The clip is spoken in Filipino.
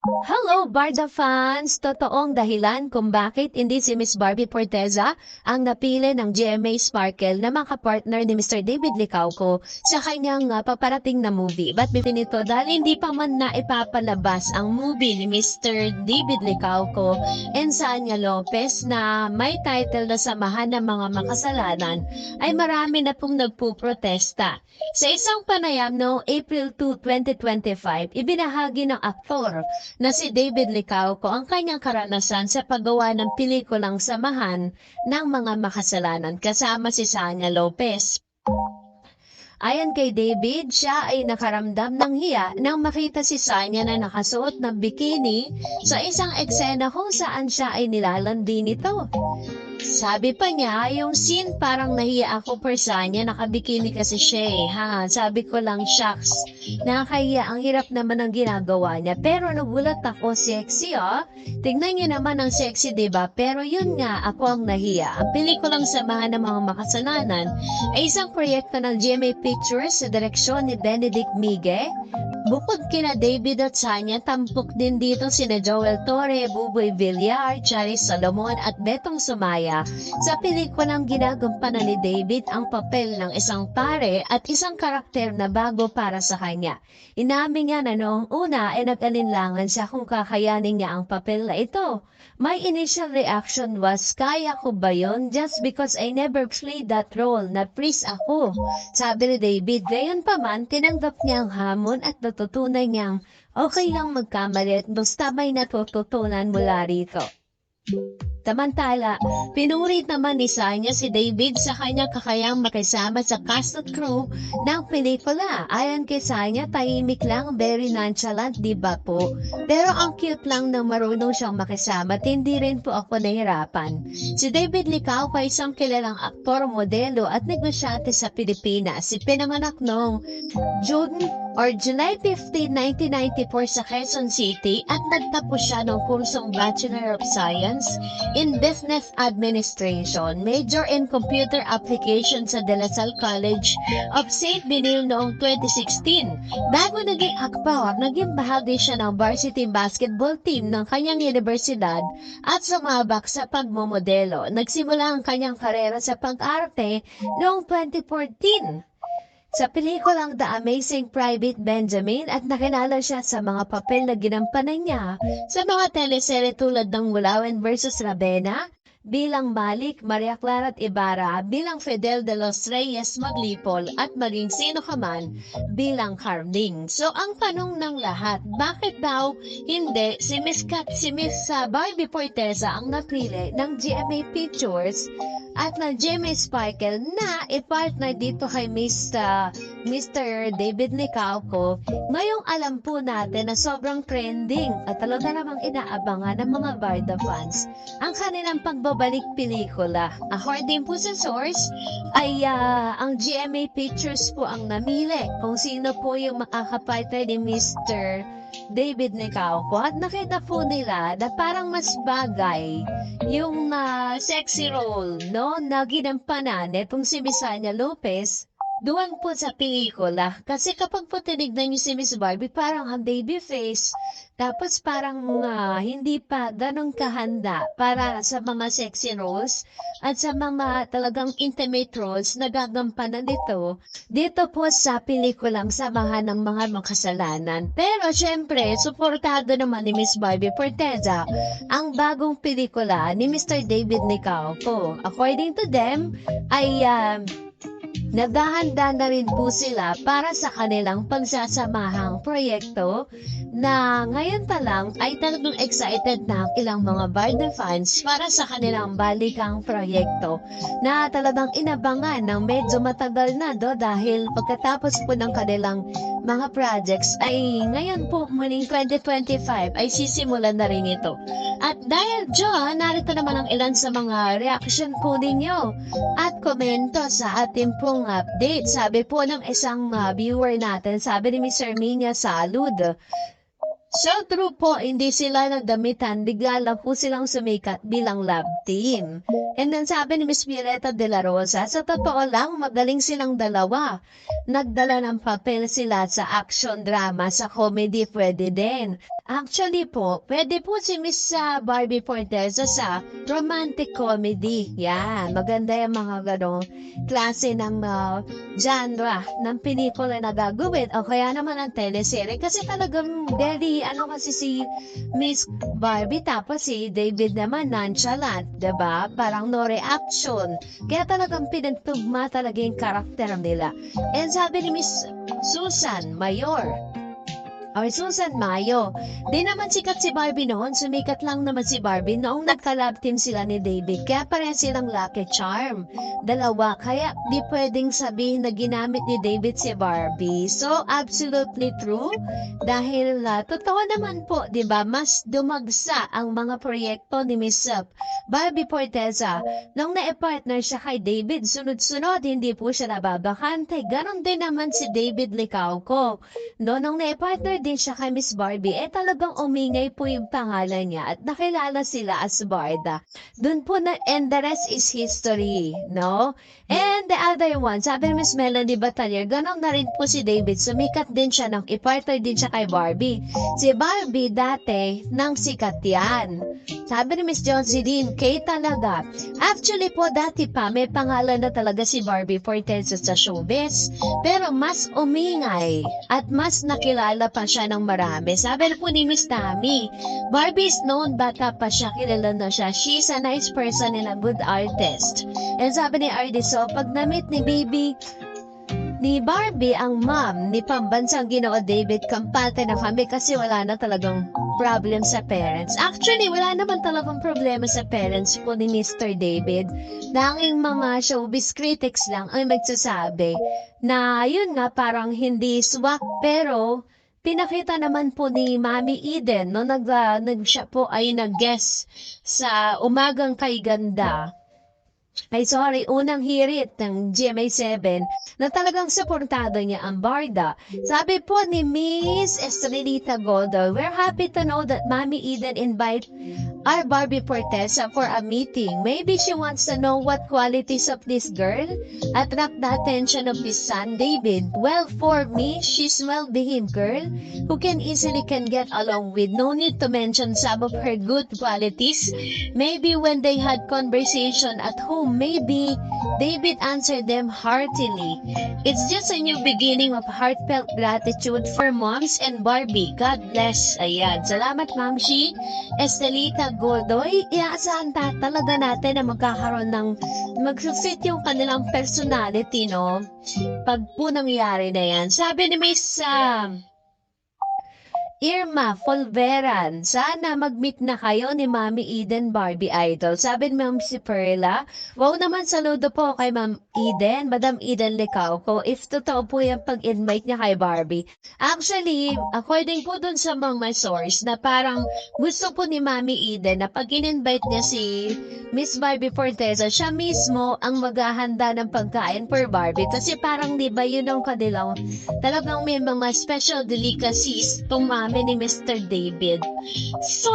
Hello, Barda fans! Totoong dahilan kung bakit hindi si Miss Barbie Forteza ang napili ng GMA Sparkle na makapartner ni Mr. David Licauco sa kanyang paparating na movie. Ba't nito? Dahil hindi pa man na ipapalabas ang movie ni Mr. David Licauco and Sanya Lopez na may title na Samahan ng Mga Makasalanan, ay marami na pong nagpuprotesta. Sa isang panayam noong April 2, 2025, ibinahagi ng aktor na si David Licauco ang kanyang karanasan sa paggawa ng pelikulang Samahan ng Mga Makasalanan kasama si Sanya Lopez. Ayon kay David, siya ay nakaramdam ng hiya nang makita si Sanya na nakasuot ng bikini sa isang eksena kung saan siya ay nilalandi nito. Sabi pa niya, yung scene parang nahiya ako per Sanya, nakabikini kasi siya ha. Sabi ko lang, shucks, nakakahiya, ang hirap naman ang ginagawa niya. Pero nagulat ako, sexy Tignan niyo naman ang sexy, diba? Pero yun nga, ako ang nahiya. Ang pelikulang Samahan ng Mga Makasalanan ay isang proyekto ng GMA Pictures sa direksyon ni Benedict Migue. Bukod kina David at Sanya, tampok din dito sina Joel Torre, Buboy Villar, Charis Salomon at Betong Sumaya. Sa pelikulang ginagampanan ni David ang papel ng isang pare at isang karakter na bago para sa kanya. Inamin niya na noong una ay nag-alinlangan siya kung kakayanin niya ang papel na ito. My initial reaction was, kaya ko ba yun? Just because I never played that role, na-freeze ako. Sabi ni David, gayon pa man, tinanggap niya ang hamon at natutunan niyang okay lang magkamali at basta may natututunan mula rito. Samantala, pinurit naman ni Sanya si David sa kanyang kakayang makisama sa cast at crew ng pelikula. Ayon kay Sanya, tahimik lang, very nonchalant, di ba po? Pero ang cute lang na marunong siyang makisama at hindi rin po ako nahirapan. Si David Licauco ay isang kilalang aktor, modelo at negosyante sa Pilipinas. Si pinanganak noong July 15, 1994 sa Quezon City at nagtapos siya ng kursong Bachelor of Science in Business Administration, major in Computer Application sa De La Salle College of St. Benil noong 2016. Bago naging aktor, naging bahagi siya ng varsity basketball team ng kanyang universidad at sumabak sa pagmomodelo. Nagsimula ang kanyang karera sa pag-arte noong 2014. Sa pelikulang The Amazing Private Benjamin at nakilala siya sa mga papel na ginampanan niya sa mga teleserye tulad ng Wulawen vs. Ravenna bilang Malik, Maria Clara at Ibarra bilang Fidel de los Reyes Maglipol at maging Sino Ka Man bilang Carming. So ang tanong ng lahat, bakit daw hindi si Miss Barbie Forteza ang napili ng GMA Pictures at ng GMA Sparkle na i-partner dito kay Mr. David Licauco? Ngayong alam po natin na sobrang trending at talaga namang inaabangan ng mga Barda fans ang kanilang pagbabalik pelikula. According po sa source, ay ang GMA Pictures po ang namili kung sino po yung makakapartner ni Mr. David Licauco at nakita po nila na parang mas bagay yung sexy role na ginampanan itong si Miss Sanya Lopez doon po sa pelikula. Kasi kapag po tinignan niyo si Miss Barbie, parang ang baby face, tapos parang hindi pa ganun kahanda para sa mga sexy roles at sa mga talagang intimate roles na gagampanan nito dito po sa pelikulang Samahan ng Mga Makasalanan. Pero syempre, suportado naman ni Miss Barbie Forteza ang bagong pelikula ni Mr. David Licauco. According to them, ay naghahanda na rin po sila para sa kanilang pagsasamahang proyekto na ngayon pa lang ay talagang excited na ang ilang mga Barda fans para sa kanilang balikang proyekto na talagang inabangan ng medyo matagal na dahil pagkatapos po ng kanilang mga projects ay ngayon po muling 2025 ay sisimulan na rin ito. At dahil dyan, narito naman ang ilan sa mga reaction po ninyo at komento sa ating pong update. Sabi po ng isang viewer natin, sabi ni Miss Herminia Salud, so true po, hindi sila nagdamitan, bigla lang po silang sumikat bilang love team. And then sabi ni Miss Violeta de la Rosa, sa totoo lang, magaling silang dalawa. Nagdala ng papel sila sa action drama, sa comedy pwede din. Actually po, pwede po si Miss Barbie Forteza sa romantic comedy. Yan, maganda yung mga ganong klase ng genre ng pelikula na gagawin o kaya naman ang teleserye. Kasi talagang very, kasi si Miss Barbie tapos si David naman nonchalant, 'di ba? Parang no reaction. Kaya talagang pinagtugma talaga yung karakter nila. And sabi ni Miss Susan Mayor, or Susan Mayo. Di naman sikat si Barbie noon, sumikat lang naman si Barbie noong nagka-love team sila ni David. Kaya pareha silang lucky charm. Dalawa, kaya di pwedeng sabihin na ginamit ni David si Barbie. So, absolutely true. Dahil totoo naman po, di ba, mas dumagsa ang mga proyekto ni Miss Barbie Forteza. Nung na-partner siya kay David, sunod-sunod, hindi po siya nababakante. Ganon din naman si David Licauco. No, nung na-partner din siya kay Miss Barbie, talagang umingay po yung pangalan niya at nakilala sila as Barda. Doon po na, and the rest is history, no? And the other one, sabi ni Miss Melanie Batalier, ganon na rin po si David, sumikat din siya nang i-partner din siya kay Barbie. Si Barbie dati, nang sikat yan. Sabi ni Miss Jonesy din, kay talaga. Actually po, dati pa, may pangalan na talaga si Barbie Forteza sa showbiz, pero mas umingay at mas nakilala pa siya ng marami. Sabi na po ni Miss Tammy, Barbie is known, bata pa siya, kilala na siya. She's a nice person and a good artist. And sabi ni RD, so pag na-meet ni Barbie, ang mom ni pambansang Ginoo David, kampante na kami kasi wala na talagang problem sa parents. Actually, wala naman talagang problema sa parents po ni Mr. David. Dahil mga showbiz critics lang ang magsasabi na yun nga parang hindi swak, pero pinakita naman po ni Mami Eden no siya po ay nag-guest sa Umagang Kay Ganda. Unang hirit ng GMA7 na talagang suportado niya ang Barda. Sabi po ni Miss Estrelita Goldo, we're happy to know that Mami Eden invite our Barbie Forteza for a meeting. Maybe she wants to know what qualities of this girl attract the attention of his son David. Well, for me, she's well-behaved girl who can get along with. No need to mention some of her good qualities. Maybe when they had conversation at home, maybe David answered them heartily. It's just a new beginning of heartfelt gratitude for moms and Barbie. God bless. Ayan. Salamat, Ma'am Shi. Estelita Godoy, iaasahan talaga natin na magkakaroon ng mag-fit yung kanilang personality, no? Pag po nangyari na yan. Sabi ni Miss Irma Folveran, sana mag-meet na kayo ni Mami Eden Barbie Idol. Sabi ni Ma'am si Perla, wow naman, saludo po kay Ma'am Eden, Madam Eden Licauco, if totoo po yung pag-invite niya kay Barbie. Actually, according po dun sa mga source, na parang gusto po ni Mami Eden na pag in-invite niya si Miss Barbie Forteza, siya mismo ang maghahanda ng pagkain for Barbie. Kasi parang di ba yun ang kanilang talagang may mga special delicacies tong mami ni Mr. David. So,